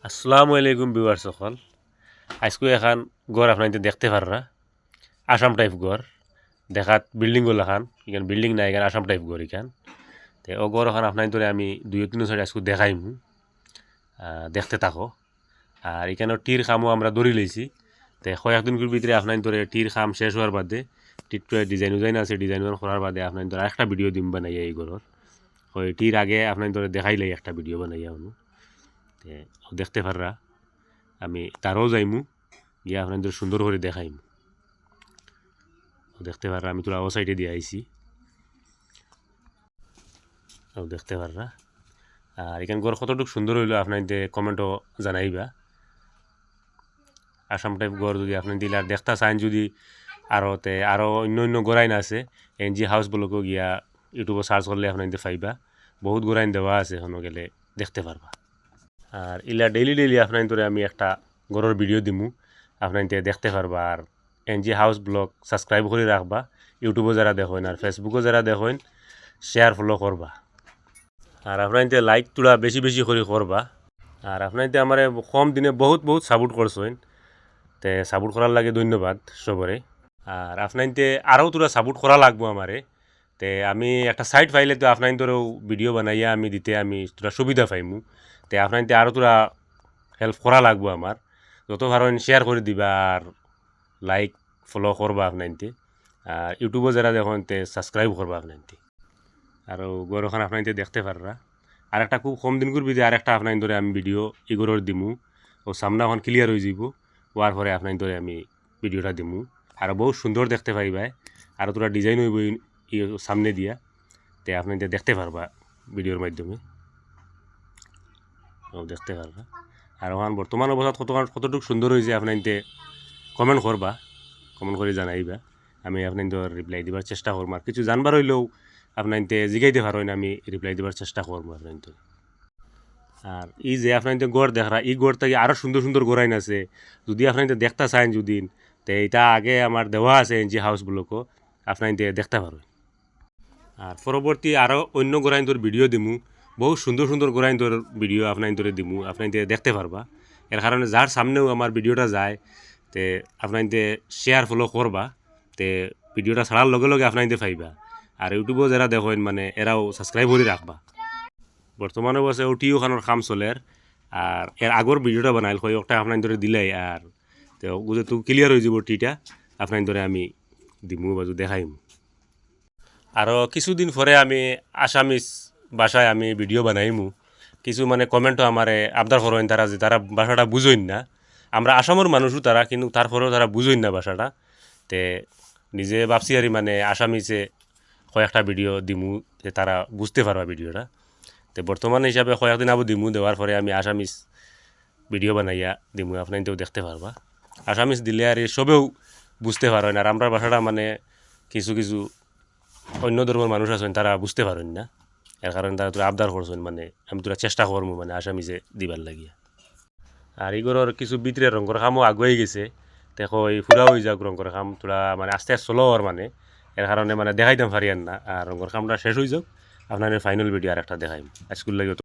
আসসালামু আলাইকুম ভিউয়ার্স সকল। আজকে এখন গড় আপনার দেখতে পাররা আসাম টাইপ গড় দেখাত বিল্ডিং গুলো খান এখান বিল্ডিং নাই এখান আসাম টাইপ গড় এখান তে ও গড় এখন আপনার ধরে আমি দুই তিন সাইড আজকে দেখাইমু দেখতে থাকো। আর এখানে টির খামও আমরা দড়ি লইছি তে কয়েকদিনের ভিতরে আপনার ধরে টির খাম শেষ হওয়ার বাদে টিরটো ডিজাইন আছে ডিজাইন করার বাদে আপনার ধরে আরেকটা ভিডিও দিম বানাইয়া এই গড়র ওই টির আগে আপনার ধরে দেখাইলাই একটা ভিডিও বানাইয়া অনু তে দেখতে পাররা আমি তারও যাইমু গিয়া আপনাদের সুন্দর করে দেখাইমু দেখতে পাররা আমি তোরা ও সাইডে দিয়ে আইছি দেখতে পাররা। আর এখান ঘর কতটুকু সুন্দর হইলো আপনাদের কমেন্টও জানাইবা। আসাম টাইপ ঘর যদি আপনি দিলে আর দেখতে চান যদি আরও অন্য গোড়াইন আছে এনজি হাউস বলকেও গিয়া ইউটিউবে সার্চ করলে আপনাদের পাইবা বহুত গোড়াইন দেওয়া আছে এখনো গেলে দেখতে পারবা। আর ইলা ডেইলি আপনাদের আমি একটা ঘরের ভিডিও দিমু আপনাদের দেখতে পারবা। আর এনজি হাউস ব্লগ সাবস্ক্রাইব করে রাখবা ইউটিউবে যারা দেখেন আর ফেসবুকে যারা দেখেন শেয়ার ফলো করবা। আর আপনাদের লাইক তোলা বেশি করে করবা। আর আপনাদের আমার কম দিনে বহুত সাপোর্ট করছেন তে সাপোর্ট করার লাগে ধন্যবাদ সবরে। আর আপনাদের আরও তোরা সাপোর্ট করা লাগবো আমারে তে আমি একটা সাইট পাইলে তো আপনাদেরও ভিডিও বানাইয়া আমি দিতে আমি তোরা সুবিধা পাইমু তে আপনাদের আরও তোরা হেল্প করা লাগবো আমার যত পারেন শেয়ার করে দিবা আর লাইক ফলো করবা আপনাদের। আর ইউটিউবে যারা দেখেন তে সাবস্ক্রাইব করবা আপনাদের। আর গরখান আপনাদের দেখতে পাররা। আর একটা খুব কম দিন করবি যে আর একটা আপনাদের আমি ভিডিও এগুলোর দিমু ও সামনে এখন ক্লিয়ার হয়ে যাব হওয়ার পরে আপনাদের আমি ভিডিওটা দিমু আর বহুত সুন্দর দেখতে পাইবা আর তোরা ডিজাইন হইব সামনে দিয়া তে আপনাদের দেখতে পারবা ভিডিওর মাধ্যমে দেখতে পারবা। আর ওখান বর্তমান অবস্থা কতটুকু সুন্দর হয়েছে আপনাদের কমেন্ট করবা কমেন্ট করে জানাইবা আমি আপনাদের রিপ্লাই দিবার চেষ্টা করবো। আর কিছু জানবার হইলেও আপনাদের জিগাইতে পারেন আমি রিপ্লাই দিবার চেষ্টা করবো আপনাদের। আর এই যে আপনাদের গড় দেখরা এই গড় থেকে আরও সুন্দর গড়াইন আছে যদি আপনাদের দেখতে চান যদি তো এটা আগে আমার দেওয়া আছে এনজি হাউসগুলোকে আপনাদের দেখতে পারেন। আর পরবর্তী আরও অন্য গোড়াইন্দর ভিডিও দিমু বহু সুন্দর গোড়াইন্দর ভিডিও আপনাদের দিমু আপনাদের দেখতে পারবা। এর কারণে যার সামনেও আমার ভিডিওটা যায় তে আপনাদের শেয়ার ফলো করবা তে ভিডিওটা ছাড়ার লগে আপনাদের পাইবা। আর ইউটিউবেও যারা দেখেন মানে এরাও সাবস্ক্রাইব করে রাখবা। বর্তমানে বসে ওটিও খানোর কাম চলের আর এর আগর ভিডিওটা বানাইল কয়েকটা আপনাদের দিলাই আর তো যেহেতু ক্লিয়ার হয়ে যাব টিটা আপনাদের আমি দিমু বাজু দেখাইমু। আরও কিছুদিন পরে আমি আসামিস ভাষায় আমি ভিডিও বানাইমু কিছু মানে কমেন্টও আমারে আবদার করেন তারা যে তারা ভাষাটা বুঝইন না আমরা আসামের মানুষও তারা কিন্তু তারপরেও তারা বুঝইন না ভাষাটা তে নিজে ভাবছি আর মানে আসামিসে কয়েকটা ভিডিও দিমু যে তারা বুঝতে পারবা ভিডিওটা তো বর্তমান হিসাবে কয়েকদিন আবু দিমু দেওয়ার পরে আমি আসামিস ভিডিও বানাইয়া দিমু আপনাদেরও দেখতে পারবা। আসামিস দিলে আর সবেও বুঝতে পারেন আর আমরা ভাষাটা মানে কিছু অন্য ধর্মের মানুষ আছেন তারা বুঝতে পারেন না এর কারণে তারা তোরা আবদার করছেন মানে আমি তোরা চেষ্টা করবো মানে আসামিসে দিবার লাগিয়া। আর এগুলোর কিছু ভিতরে রঙের কামও আগুয়াই গেছে দেখো এই ফুরা হয়ে যাক রঙের কাম তোরা মানে আস্তে চলো আর মানে এর কারণে মানে দেখাইতাম পারিয়ান না আর রঙের কামটা শেষ হয়ে যাক আপনার ফাইনাল ভিডিও আর একটা দেখাইম আজকুল লাগে।